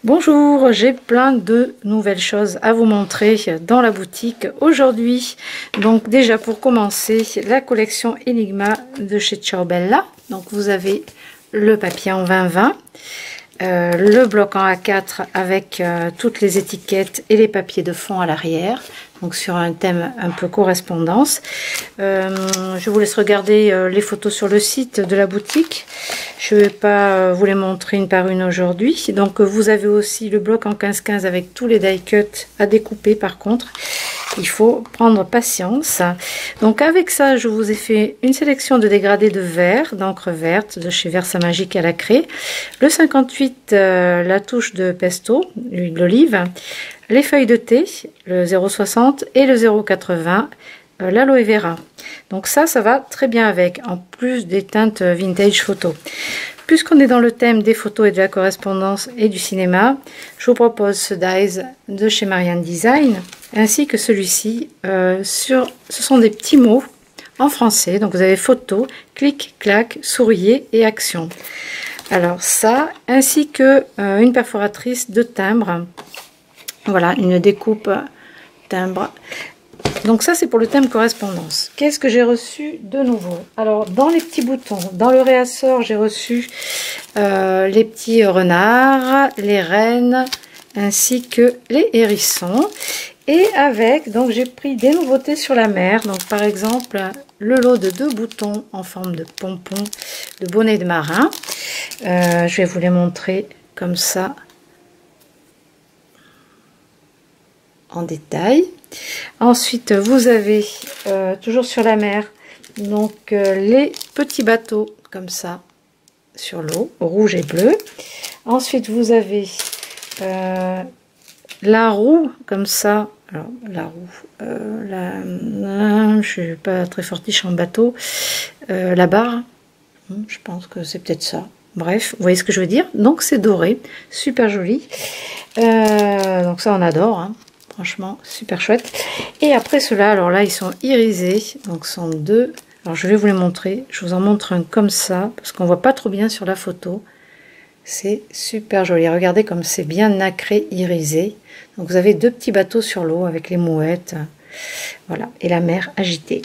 Bonjour, j'ai plein de nouvelles choses à vous montrer dans la boutique aujourd'hui. Donc déjà pour commencer, la collection Enigma de chez Ciao Bella. Donc vous avez le papier en 20-20, le bloc en A4 avec toutes les étiquettes et les papiers de fond à l'arrière. Donc sur un thème un peu correspondance. Je vous laisse regarder les photos sur le site de la boutique. Je ne vais pas vous les montrer une par une aujourd'hui. Donc vous avez aussi le bloc en 15-15 avec tous les die cuts à découper. Par contre, il faut prendre patience. Donc avec ça, je vous ai fait une sélection de dégradés de verre, d'encre verte de chez Versa Magique à la craie. Le 58, la touche de pesto, l'huile d'olive. Les feuilles de thé, le 0,60 et le 0,80, l'aloe vera. Donc ça va très bien avec, en plus des teintes vintage photo. Puisqu'on est dans le thème des photos et de la correspondance et du cinéma, je vous propose ce dies de chez Marianne Design, ainsi que celui-ci. Ce sont des petits mots en français. Donc vous avez photo, clic, clac, souriez et action. Alors ça, ainsi que une perforatrice de timbre. Voilà, une découpe timbre. Donc ça, c'est pour le thème correspondance. Qu'est-ce que j'ai reçu de nouveau? Alors, dans les petits boutons, dans le réassort, j'ai reçu les petits renards, les rennes, ainsi que les hérissons. Et avec, donc j'ai pris des nouveautés sur la mer. Donc par exemple, le lot de 2 boutons en forme de pompon, de bonnet de marin. Je vais vous les montrer comme ça. En détail. Ensuite, vous avez toujours sur la mer, donc les petits bateaux comme ça sur l'eau, rouge et bleu. Ensuite, vous avez la roue comme ça. Alors, la roue, je suis pas très fortiche en bateau. La barre, je pense que c'est peut-être ça. Bref, vous voyez ce que je veux dire. Donc, c'est doré, super joli. Donc ça, on adore. Hein. Franchement, super chouette. Et après cela, alors là, ils sont irisés. Donc, ce sont 2. Alors, je vais vous les montrer. Je vous en montre un comme ça, parce qu'on voit pas trop bien sur la photo. C'est super joli. Regardez comme c'est bien nacré, irisé. Donc, vous avez 2 petits bateaux sur l'eau avec les mouettes. Voilà. Et la mer agitée.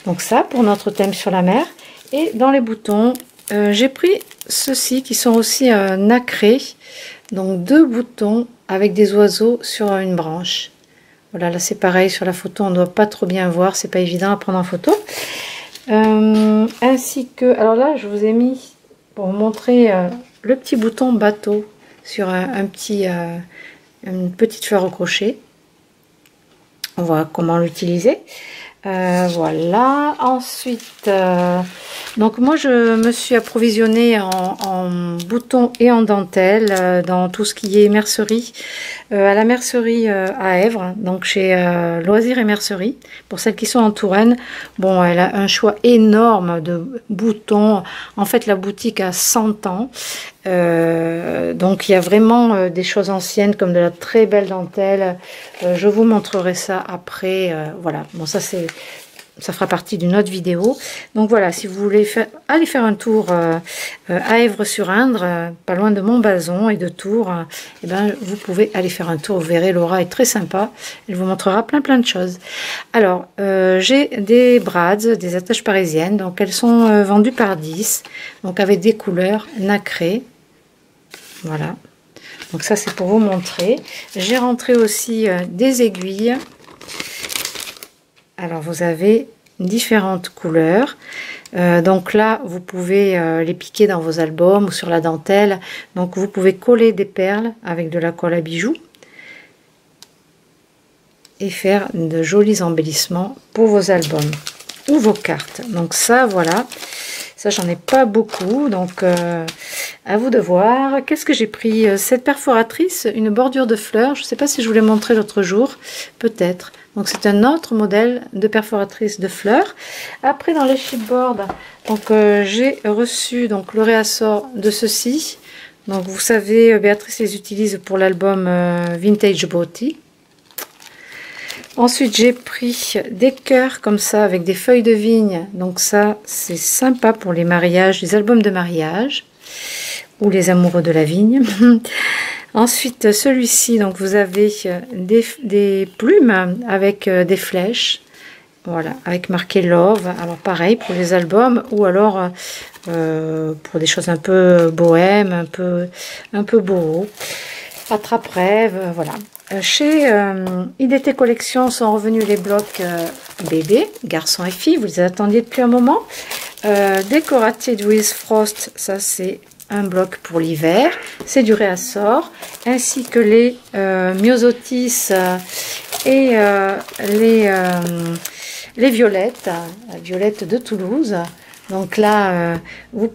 Donc, ça, pour notre thème sur la mer. Et dans les boutons, j'ai pris ceux-ci qui sont aussi nacrés. Donc, 2 boutons avec des oiseaux sur une branche. Voilà, là c'est pareil, sur la photo on ne doit pas trop bien voir, c'est pas évident à prendre en photo. Ainsi que, alors là je vous ai mis, pour vous montrer le petit bouton bateau sur une petite fleur au crochet. On voit comment l'utiliser. Voilà, ensuite, donc moi je me suis approvisionnée en boutons et en dentelle dans tout ce qui est mercerie, à la mercerie à Èvres, donc chez Loisirs et Mercerie, pour celles qui sont en Touraine. Bon, elle a un choix énorme de boutons, en fait la boutique a 100 ans, donc il y a vraiment des choses anciennes comme de la très belle dentelle. Je vous montrerai ça après. Voilà, bon ça fera partie d'une autre vidéo. Donc voilà, si vous voulez aller faire un tour à Èvres-sur-Indre, pas loin de Montbazon et de Tours, et ben vous pouvez aller faire un tour. Vous verrez, Laura est très sympa. Elle vous montrera plein de choses. Alors j'ai des brads, des attaches parisiennes. Donc elles sont vendues par 10, donc avec des couleurs nacrées. Voilà. Donc ça c'est pour vous montrer. J'ai rentré aussi des aiguilles. Alors vous avez différentes couleurs. Donc là vous pouvez les piquer dans vos albums ou sur la dentelle. Donc vous pouvez coller des perles avec de la colle à bijoux et faire de jolis embellissements pour vos albums ou vos cartes. Donc ça voilà. Ça, j'en ai pas beaucoup, donc à vous de voir. Qu'est-ce que j'ai pris? Cette perforatrice, une bordure de fleurs. Je ne sais pas si je vous l'ai montré l'autre jour, peut-être. Donc c'est un autre modèle de perforatrice de fleurs. Après, dans les chipboards, donc j'ai reçu donc le réassort de ceci. Donc vous savez, Béatrice les utilise pour l'album Vintage Beauty. Ensuite, j'ai pris des cœurs comme ça avec des feuilles de vigne. Donc ça, c'est sympa pour les mariages, les albums de mariage ou les amoureux de la vigne. Ensuite, celui-ci, donc vous avez des plumes avec des flèches. Voilà, avec marqué Love. Alors pareil pour les albums ou alors pour des choses un peu bohème, un peu boho. Attrape-rêve, voilà. Chez IDT Collection sont revenus les blocs bébés, garçons et filles. Vous les attendiez depuis un moment. Decorated with Frost, ça c'est un bloc pour l'hiver. C'est du réassort. Ainsi que les Myosotis et les violettes, la violette de Toulouse. Donc là, vous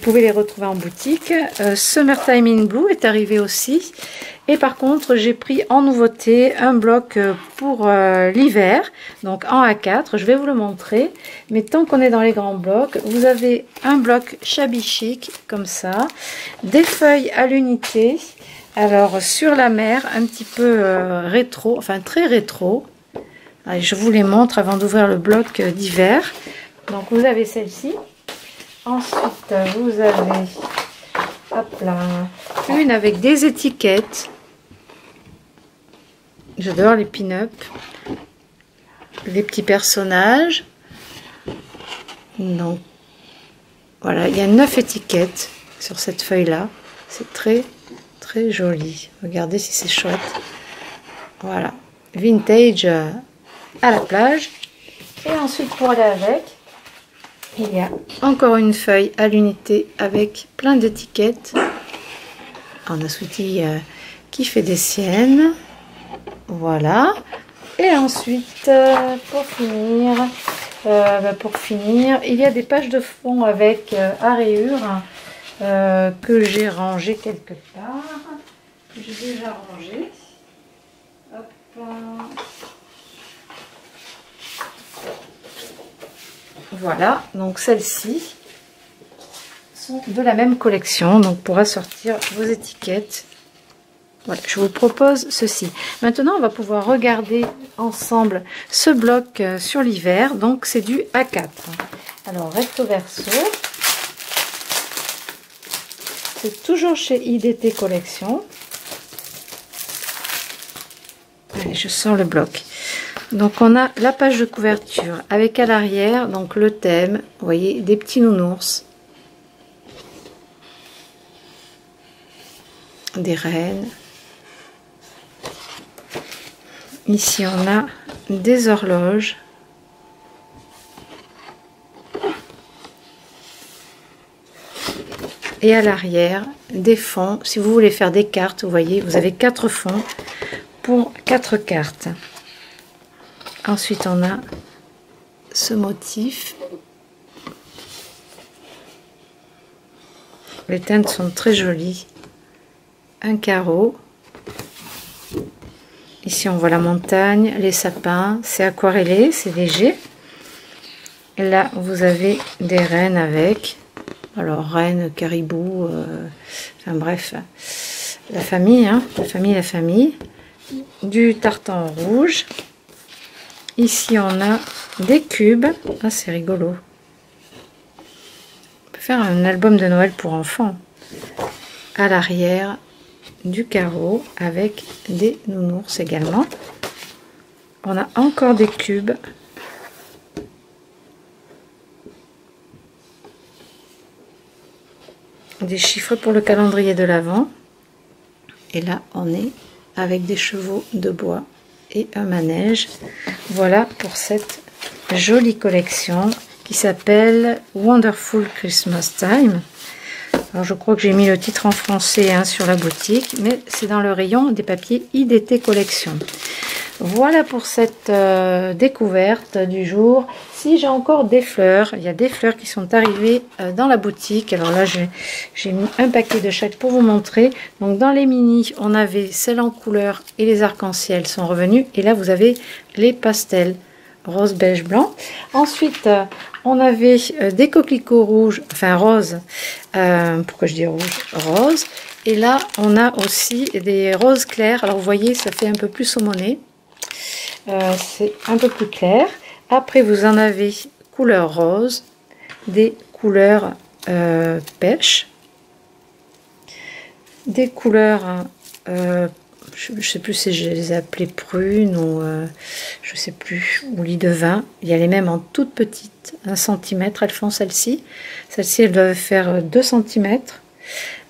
pouvez les retrouver en boutique. Summertime in Blue est arrivé aussi. Et par contre, j'ai pris en nouveauté un bloc pour l'hiver, donc en A4. Je vais vous le montrer. Mais tant qu'on est dans les grands blocs, vous avez un bloc shabby chic, comme ça. Des feuilles à l'unité. Alors, sur la mer, un petit peu rétro, enfin très rétro. Allez, je vous les montre avant d'ouvrir le bloc d'hiver. Donc vous avez celle-ci. Ensuite vous avez hop là, une avec des étiquettes. J'adore les pin-up. Les petits personnages. Donc voilà, il y a 9 étiquettes sur cette feuille-là. C'est très très joli. Regardez si c'est chouette. Voilà. Vintage à la plage. Et ensuite pour aller avec, il y a encore une feuille à l'unité avec plein d'étiquettes. On a Sweetie qui fait des siennes. Voilà. Et ensuite, pour finir, il y a des pages de fond avec à rayures que j'ai rangées quelque part. J'ai déjà rangé. Hop. Voilà, donc celles-ci sont de la même collection, donc pour assortir vos étiquettes. Voilà, je vous propose ceci. Maintenant, on va pouvoir regarder ensemble ce bloc sur l'hiver. Donc, c'est du A4. Alors, recto verso. C'est toujours chez IDT Collection. Allez, je sors le bloc. Donc on a la page de couverture avec à l'arrière donc le thème, vous voyez, des petits nounours, des reines. Ici on a des horloges. Et à l'arrière des fonds. Si vous voulez faire des cartes, vous voyez, vous avez 4 fonds pour 4 cartes. Ensuite, on a ce motif. Les teintes sont très jolies. Un carreau. Ici, on voit la montagne, les sapins. C'est aquarellé, c'est léger. Et là, vous avez des rennes avec. Alors, rennes, caribou, enfin bref, la famille, hein, la famille. Du tartan rouge. Ici, on a des cubes. Ah, c'est rigolo. On peut faire un album de Noël pour enfants. À l'arrière, du carreau avec des nounours également. On a encore des cubes. Des chiffres pour le calendrier de l'Avent. Et là, on est avec des chevaux de bois et un manège. Voilà pour cette jolie collection qui s'appelle Wonderful Christmas Time. Alors je crois que j'ai mis le titre en français hein, sur la boutique, mais c'est dans le rayon des papiers IDT Collection. Voilà pour cette découverte du jour. Si j'ai encore des fleurs, il y a des fleurs qui sont arrivées dans la boutique. Alors là, j'ai mis un paquet de chaque pour vous montrer. Donc dans les mini, on avait celles en couleur et les arcs-en-ciel sont revenus. Et là, vous avez les pastels rose, beige, blanc. Ensuite, on avait des coquelicots rouges, enfin roses. Pourquoi je dis rouge? Rose. Et là, on a aussi des roses clairs. Alors vous voyez, ça fait un peu plus saumonné. C'est un peu plus clair. Après vous en avez couleur rose, des couleurs pêche, des couleurs je ne sais plus si je les ai appelées prunes ou je sais plus, ou lit de vin. Il y a les mêmes en toute petite, 1 cm, elles font celle-ci. Celle-ci, elles doivent faire 2 cm.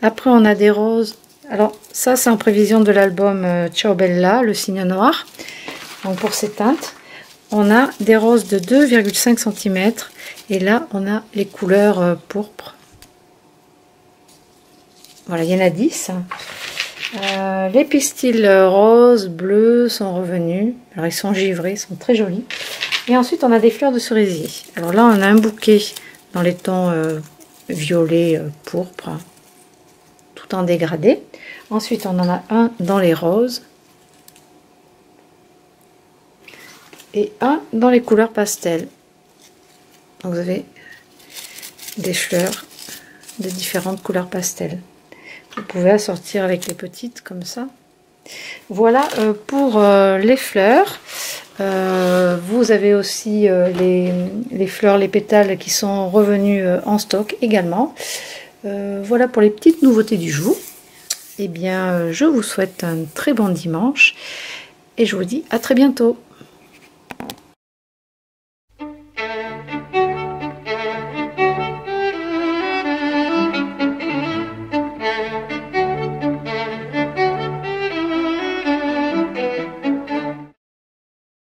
Après, on a des roses. Alors, ça, c'est en prévision de l'album Ciao Bella, le cygne noir. Donc, pour ces teintes, on a des roses de 2,5 cm. Et là, on a les couleurs pourpres. Voilà, il y en a 10. Les pistils roses, bleus sont revenus. Alors, ils sont givrés, ils sont très jolis. Et ensuite, on a des fleurs de cerisier. Alors là, on a un bouquet dans les tons violet, pourpre, tout en dégradé. Ensuite, on en a un dans les roses. Et un dans les couleurs pastel. Donc, vous avez des fleurs de différentes couleurs pastel. Vous pouvez assortir avec les petites comme ça. Voilà pour les fleurs. Vous avez aussi les fleurs, les pétales qui sont revenus en stock également. Voilà pour les petites nouveautés du jour. Eh bien, je vous souhaite un très bon dimanche et je vous dis à très bientôt.